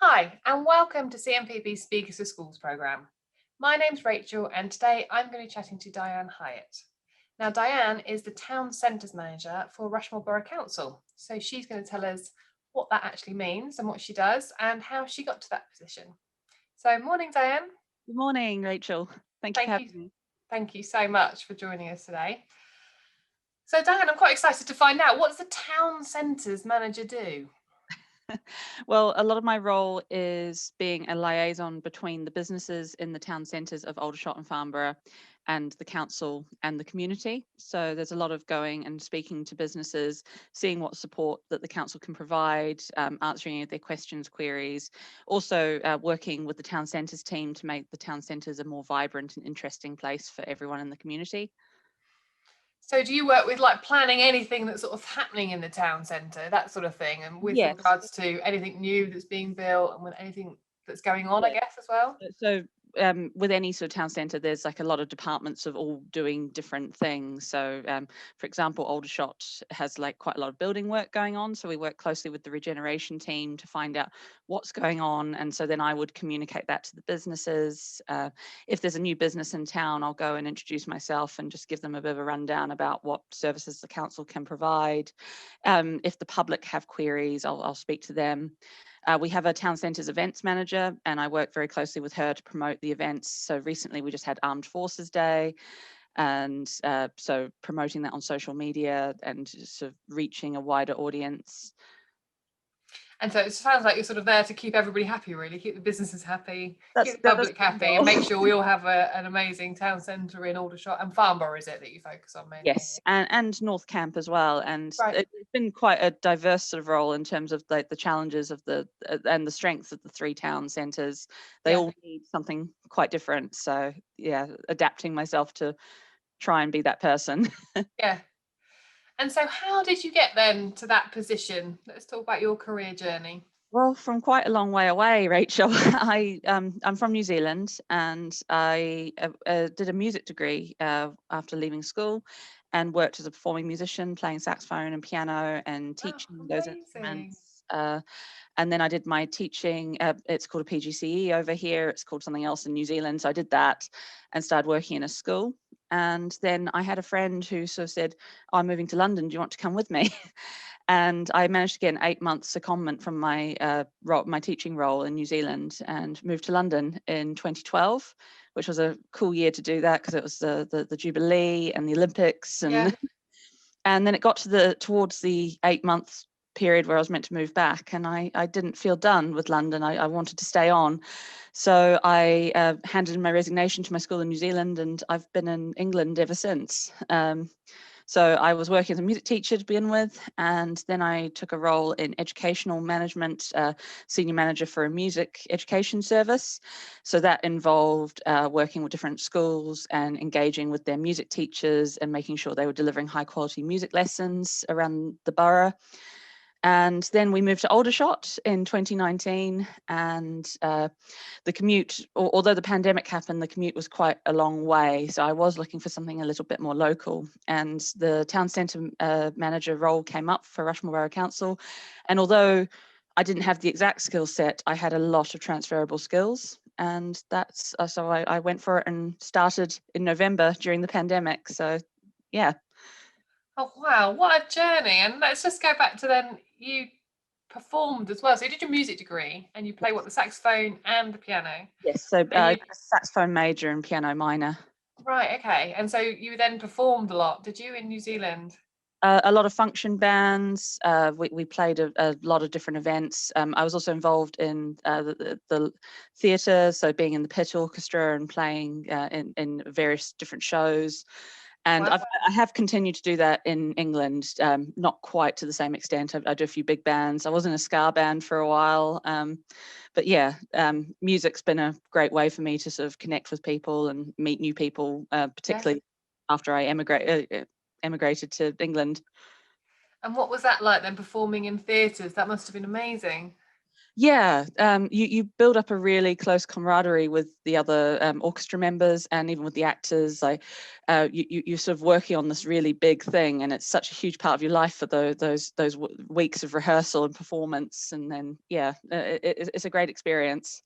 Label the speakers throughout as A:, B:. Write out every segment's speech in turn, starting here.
A: Hi, and welcome to CMPB's Speakers to Schools programme. My name's Rachel, and today I'm going to be chatting to Diane Highet. Now, Diane is the Town Centres Manager for Rushmoor Borough Council, so she's going to tell us what that actually means and what she does and how she got to that position. So, morning, Diane.
B: Good morning, Rachel. Thank you for having me.
A: Thank you so much for joining us today. So, Diane, I'm quite excited to find out, what does the Town Centres Manager do?
B: Well, a lot of my role is being a liaison between the businesses in the town centres of Aldershot and Farnborough and the council and the community. So there's a lot of going and speaking to businesses, seeing what support that the council can provide, answering any of their questions, queries, also working with the town centres team to make the town centres a more vibrant and interesting place for everyone in the community.
A: So do you work with like planning anything that's sort of happening in the town centre, that sort of thing, and with
B: Yes.
A: regards to anything new that's being built and with anything that's going on, I
B: Yeah.
A: guess, as well?
B: So with any sort of town centre, there's like a lot of departments of all doing different things. So for example, Aldershot has like quite a lot of building work going on. So we work closely with the regeneration team to find out what's going on. And so then I would communicate that to the businesses. If there's a new business in town, I'll go and introduce myself and just give them a bit of a rundown about what services the council can provide. If the public have queries, I'll speak to them. We have a town centres events manager, and I work very closely with her to promote the events. So recently we just had Armed Forces Day, and so promoting that on social media and sort of reaching a wider audience.
A: And so it sounds like you're sort of there to keep everybody happy, really, keep the businesses happy, keep the
B: That's
A: public
B: one
A: happy, and
B: goal.
A: make sure we all have an amazing town centre in Aldershot and Farnborough, is it, that you focus on mainly?
B: Yes, and North Camp as well, and
A: Right.
B: it's been quite a diverse sort of role in terms of like the challenges of the and the strengths of the three town centres. They
A: Yeah.
B: all need something quite different. So yeah, adapting myself to try and be that person.
A: Yeah. And so how did you get then to that position? Let's talk about your career journey.
B: Well, from quite a long way away, Rachel. I'm from New Zealand, and I did a music degree after leaving school, and worked as a performing musician, playing saxophone and piano, and
A: Oh,
B: teaching those
A: amazing.
B: instruments. And then I did my teaching. It's called a PGCE over here. It's called something else in New Zealand. So I did that, and started working in a school. And then I had a friend who sort of said, "Oh, I'm moving to London. Do you want to come with me?" And I managed to get an 8-month secondment from my teaching role in New Zealand and moved to London in 2012, which was a cool year to do that because it was the Jubilee and the Olympics,
A: Yeah.
B: and then it got towards the 8 month period where I was meant to move back, and I didn't feel done with London. I wanted to stay on, so I handed in my resignation to my school in New Zealand, and I've been in England ever since. So I was working as a music teacher to begin with, and then I took a role in educational management, senior manager for a music education service. So that involved working with different schools and engaging with their music teachers and making sure they were delivering high quality music lessons around the borough. And then we moved to Aldershot in 2019, and the commute, although the pandemic happened, the commute was quite a long way. So I was looking for something a little bit more local. And the town centre manager role came up for Rushmoor Borough Council. And although I didn't have the exact skill set, I had a lot of transferable skills. And that's so I went for it and started in November during the pandemic. So yeah.
A: Oh, wow, what a journey. And let's just go back to then you performed as well. So you did your music degree and you play what, the saxophone and the piano.
B: Yes, so
A: And you,
B: saxophone major and piano minor.
A: right, okay. And so you then performed a lot, did you, in New Zealand?
B: A lot of function bands. We played a lot of different events. I was also involved in the theatre, so being in the pit orchestra and playing in various different shows. And
A: Wow.
B: I have continued to do that in England, not quite to the same extent. I do a few big bands. I was in a ska band for a while. But yeah, music's been a great way for me to sort of connect with people and meet new people,
A: Yeah.
B: particularly after I emigrated to England.
A: And what was that like then, performing in theatres? That must have been amazing.
B: Yeah, you build up a really close camaraderie with the other orchestra members, and even with the actors. Like, you're sort of working on this really big thing, and it's such a huge part of your life for those weeks of rehearsal and performance. And then, yeah, it's a great experience.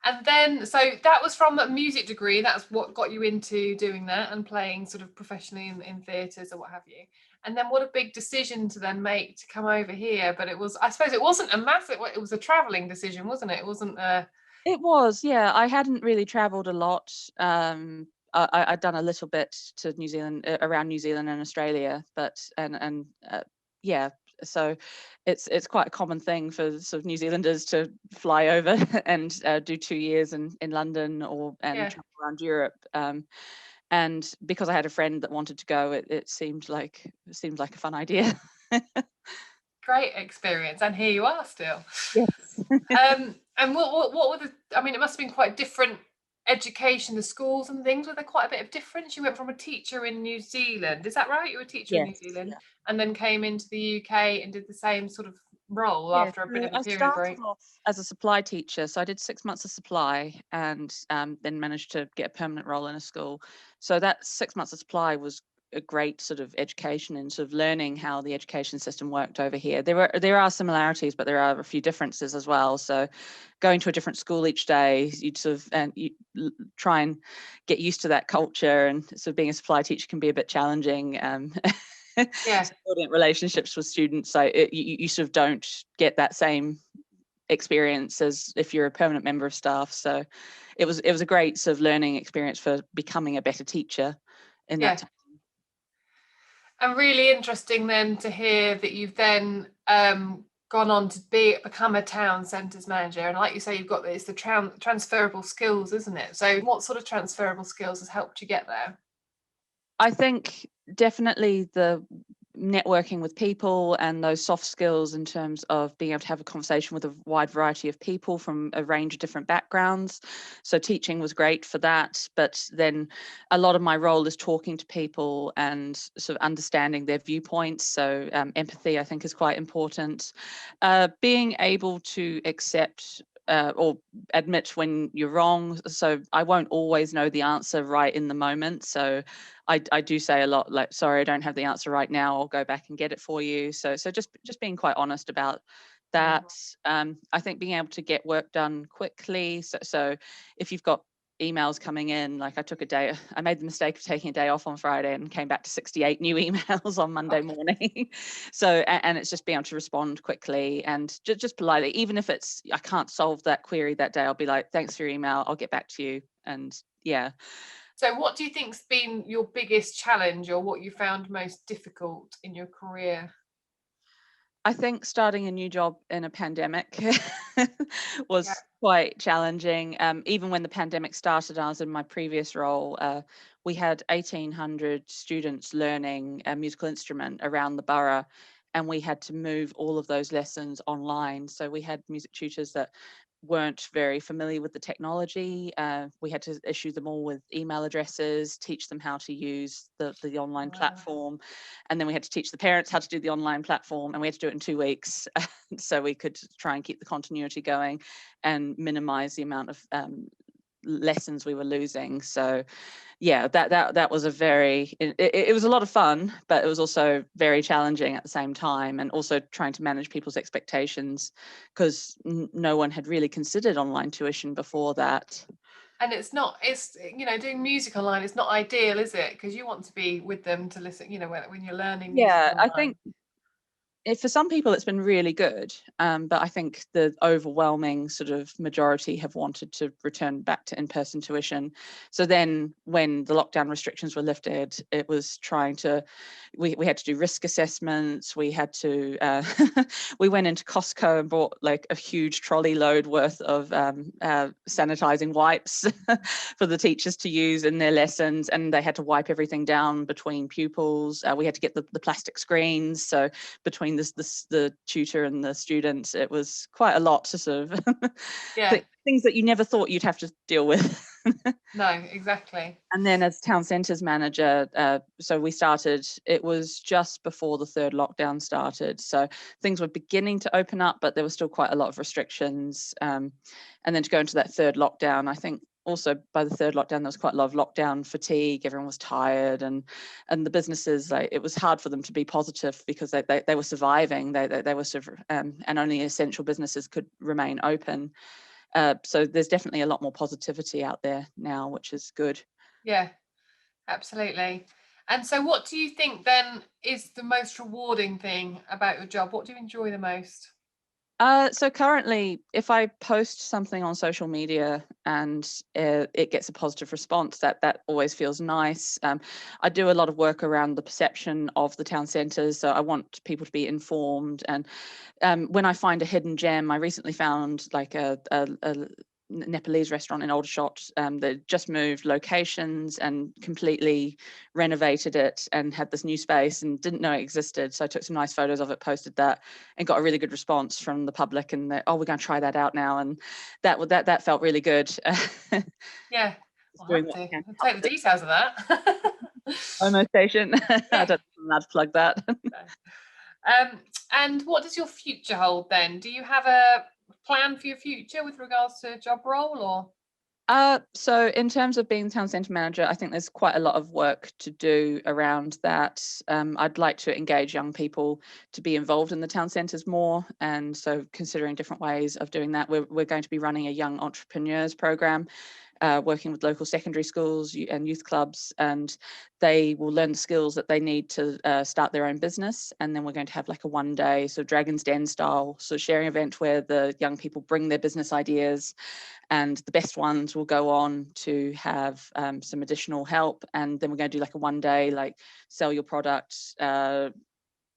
A: And then, so that was from a music degree. That's what got you into doing that and playing sort of professionally in theatres or what have you. And then, what a big decision to then make to come over here. But it was, I suppose, it wasn't a massive. It was a travelling decision, wasn't it? It wasn't a.
B: It was, yeah. I hadn't really travelled a lot. I'd done a little bit to New Zealand, around New Zealand and Australia, but yeah. So it's quite a common thing for sort of New Zealanders to fly over and do 2 years in London and
A: Yeah.
B: travel around Europe. And because I had a friend that wanted to go, it seemed like a fun idea.
A: Great experience, and here you are still.
B: Yes.
A: And what were the? I mean, it must have been quite different education, the schools and things. Were there quite a bit of difference? You went from a teacher in New Zealand, is that right? You were a teacher in New
B: Yes.
A: Zealand,
B: Yeah.
A: and then came into the UK and did the same sort of role
B: Yeah,
A: after a bit
B: so
A: of a
B: I
A: period
B: started
A: break.
B: off as a supply teacher. So I did 6 months of supply, and then managed to get a permanent role in a school. So that 6 months of supply was a great sort of education and sort of learning how the education system worked over here. There are similarities, but there are a few differences as well. So going to a different school each day, you'd sort of try and get used to that culture, and sort of being a supply teacher can be a bit challenging.
A: Yeah.
B: So building relationships with students, so you sort of don't get that same experience as if you're a permanent member of staff. So it was a great sort of learning experience for becoming a better teacher in that
A: Yeah.
B: time.
A: And really interesting then to hear that you've then gone on to become a town centres manager. And like you say, you've got the transferable skills, isn't it? So what sort of transferable skills has helped you get there?
B: I think definitely the networking with people and those soft skills in terms of being able to have a conversation with a wide variety of people from a range of different backgrounds. So teaching was great for that, but then a lot of my role is talking to people and sort of understanding their viewpoints. So empathy, I think, is quite important. Being able to accept or admit when you're wrong. So I won't always know the answer right in the moment. So I do say a lot like, sorry, I don't have the answer right now. I'll go back and get it for you. So just being quite honest about that. I think being able to get work done quickly. So if you've got emails coming in, like I made the mistake of taking a day off on Friday and came back to 68 new emails on Monday morning. So, and it's just being able to respond quickly and just politely, even if I can't solve that query that day, I'll be like, thanks for your email, I'll get back to you. And yeah.
A: So what do you think's been your biggest challenge, or what you found most difficult in your career?
B: I think starting a new job in a pandemic
A: Yeah.
B: was quite challenging. Even when the pandemic started, I was in my previous role. We had 1,800 students learning a musical instrument around the borough, and we had to move all of those lessons online. So we had music tutors that weren't very familiar with the technology. We had to issue them all with email addresses, teach them how to use the online
A: Wow.
B: platform, and then we had to teach the parents how to do the online platform, and we had to do it in 2 weeks so we could try and keep the continuity going and minimize the amount of lessons we were losing. So yeah, that was it was a lot of fun, but it was also very challenging at the same time, and also trying to manage people's expectations because no one had really considered online tuition before that.
A: And it's doing music online, it's not ideal, is it? Because you want to be with them to listen, when you're learning music
B: Yeah, I
A: online.
B: think for some people it's been really good, but I think the overwhelming sort of majority have wanted to return back to in-person tuition. So then when the lockdown restrictions were lifted, it was we had to do risk assessments. We had to we went into Costco and bought like a huge trolley load worth of sanitizing wipes for the teachers to use in their lessons, and they had to wipe everything down between pupils. We had to get the plastic screens, so between the tutor and the students, it was quite a lot to sort of
A: Yeah.
B: things that you never thought you'd have to deal with.
A: No, exactly.
B: And then as town centres manager, so we started, it was just before the third lockdown started. So things were beginning to open up, but there was still quite a lot of restrictions. And then to go into that third lockdown, I think also by the third lockdown, there was quite a lot of lockdown fatigue. Everyone was tired, and the businesses, like, it was hard for them to be positive because they were surviving. They were sort of, and only essential businesses could remain open. So there's definitely a lot more positivity out there now, which is good.
A: Yeah, absolutely. And so what do you think then is the most rewarding thing about your job? What do you enjoy the most?
B: So currently, if I post something on social media and it gets a positive response, that always feels nice. I do a lot of work around the perception of the town centres, so I want people to be informed. And when I find a hidden gem, I recently found like a Nepalese restaurant in Aldershot that just moved locations and completely renovated it and had this new space and didn't know it existed. So I took some nice photos of it, posted that, and got a really good response from the public. And oh, we're going to try that out now, and that felt really good.
A: Yeah, I'll
B: Doing
A: have
B: what
A: to.
B: we can.
A: I'll take the details of that.
B: Homo station. I
A: Yeah.
B: don't know if I'm allowed to plug that.
A: And what does your future hold then? Do you have a plan for your future with regards to job role, or?
B: So in terms of being town centre manager, I think there's quite a lot of work to do around that. I'd like to engage young people to be involved in the town centres more, and so considering different ways of doing that. We're going to be running a young entrepreneurs program, working with local secondary schools and youth clubs, and they will learn the skills that they need to start their own business. And then we're going to have like a one-day sort of Dragon's Den style sort of sharing event where the young people bring their business ideas, and the best ones will go on to have some additional help. And then we're going to do like a one-day, like, sell your product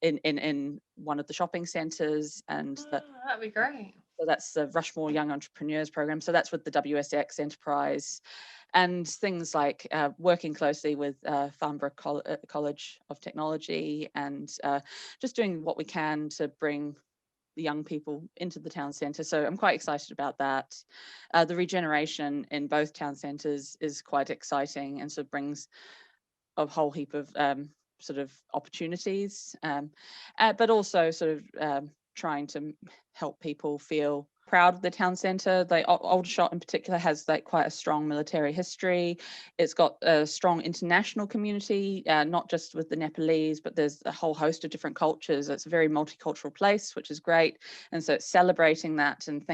B: in one of the shopping centres, and
A: That'd be great.
B: so that's the Rushmoor Young Entrepreneurs Program. So that's with the WSX Enterprise, and things like working closely with Farnborough College of Technology, and just doing what we can to bring the young people into the town centre. So I'm quite excited about that. The regeneration in both town centres is quite exciting, and so brings a whole heap of sort of opportunities, but also sort of trying to help people feel proud of the town centre. Like Aldershot in particular has like quite a strong military history. It's got a strong international community, not just with the Nepalese, but there's a whole host of different cultures. It's a very multicultural place, which is great. And so it's celebrating that and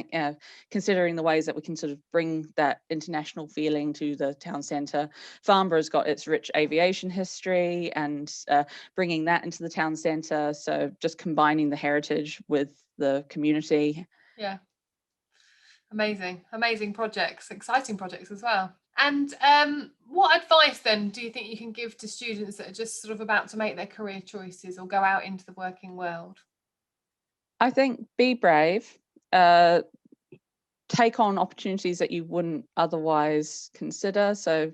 B: considering the ways that we can sort of bring that international feeling to the town centre. Farnborough's got its rich aviation history, and bringing that into the town centre. So just combining the heritage with the community.
A: Yeah. Amazing projects, exciting projects as well. And what advice then do you think you can give to students that are just sort of about to make their career choices or go out into the working world?
B: I think be brave, take on opportunities that you wouldn't otherwise consider. So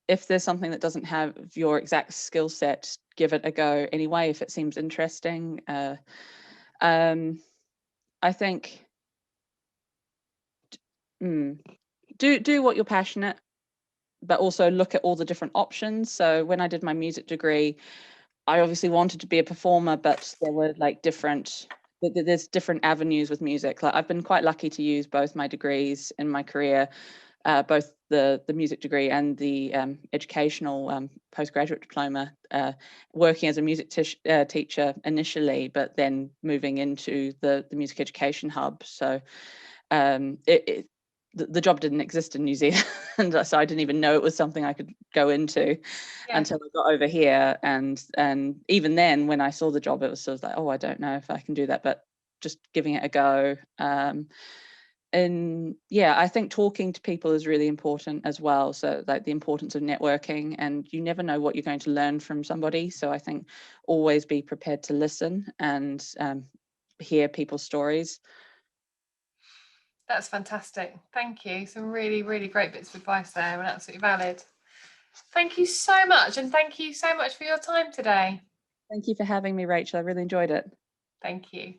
B: if there's something that doesn't have your exact skill set, give it a go anyway if it seems interesting. I think do what you're passionate, but also look at all the different options. So when I did my music degree, I obviously wanted to be a performer, but there were like there's different avenues with music. Like, I've been quite lucky to use both my degrees in my career, both the music degree and the educational postgraduate diploma, working as a music teacher initially, but then moving into the music education hub. So the job didn't exist in New Zealand, so I didn't even know it was something I could go into until I got over here. And even then, when I saw the job, it was sort of like, oh, I don't know if I can do that, but just giving it a go. And yeah, I think talking to people is really important as well. So like the importance of networking, and you never know what you're going to learn from somebody. So I think always be prepared to listen and hear people's stories.
A: That's fantastic. Thank you. Some really, really great bits of advice there and absolutely valid. Thank you so much. And thank you so much for your time today.
B: Thank you for having me, Rachel. I really enjoyed it.
A: Thank you.